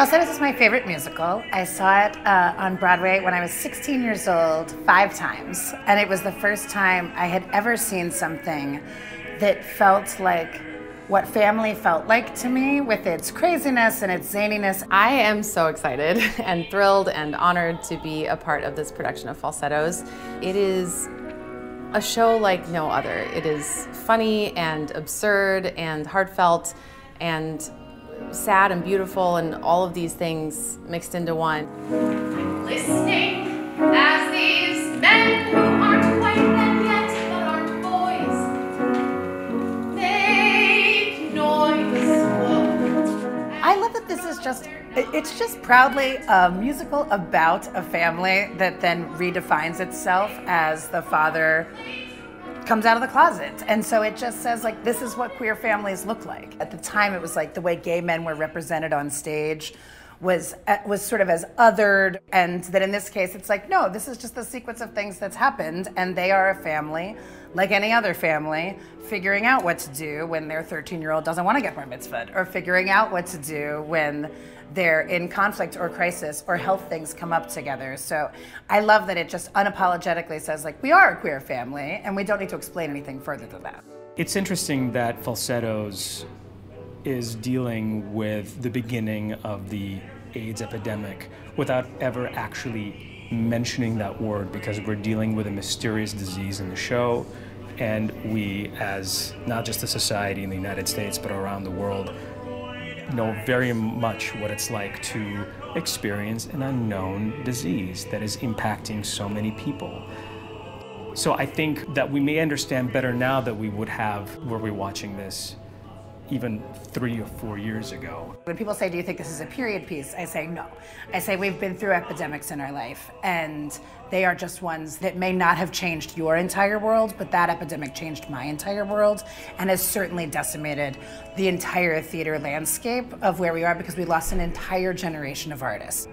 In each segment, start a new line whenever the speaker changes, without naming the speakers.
Falsettos is my favorite musical. I saw it on Broadway when I was 16 years old, 5 times. And it was the first time I had ever seen something that felt like what family felt like to me, with its craziness and its zaniness.
I am so excited and thrilled and honored to be a part of this production of Falsettos. It is a show like no other. It is funny and absurd and heartfelt and sad and beautiful and all of these things mixed into one.
Listening as these men who aren't quite men yet but aren't boys make noise.
I love that this is it's just proudly a musical about a family that then redefines itself as the father comes out of the closet. And so it just says, like, this is what queer families look like. At the time, it was like the way gay men were represented on stage was sort of as othered, and that in this case, it's like, no, this is just the sequence of things that's happened, and they are a family, like any other family, figuring out what to do when their 13-year-old doesn't want to get bar mitzvahed, or figuring out what to do when they're in conflict or crisis or health things come up together. So I love that it just unapologetically says, like, we are a queer family and we don't need to explain anything further than that.
It's interesting that Falsettos is dealing with the beginning of the AIDS epidemic without ever actually mentioning that word, because we're dealing with a mysterious disease in the show, and we, as not just a society in the United States but around the world, know very much what it's like to experience an unknown disease that is impacting so many people. So I think that we may understand better now that we would have, were we watching this even 3 or 4 years ago.
When people say, do you think this is a period piece? I say no. I say we've been through epidemics in our life, and they are just ones that may not have changed your entire world, but that epidemic changed my entire world and has certainly decimated the entire theater landscape of where we are, because we lost an entire generation of artists.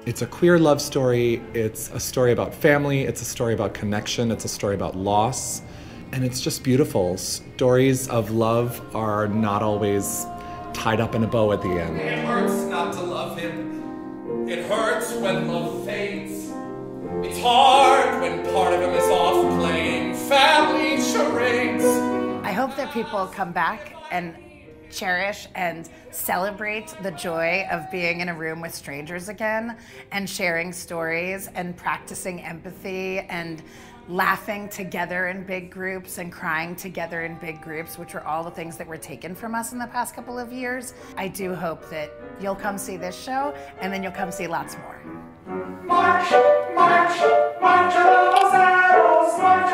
It's a queer love story. It's a story about family. It's a story about connection. It's a story about loss. And it's just beautiful. Stories of love are not always tied up in a bow at the end.
It hurts not to love him. It hurts when love fades. It's hard when part of him is off playing family charades.
I hope that people come back and cherish and celebrate the joy of being in a room with strangers again and sharing stories and practicing empathy and laughing together in big groups and crying together in big groups, which are all the things that were taken from us in the past couple of years. I do hope that you'll come see this show, and then you'll come see lots more.
March, march, march, Falsettos, march,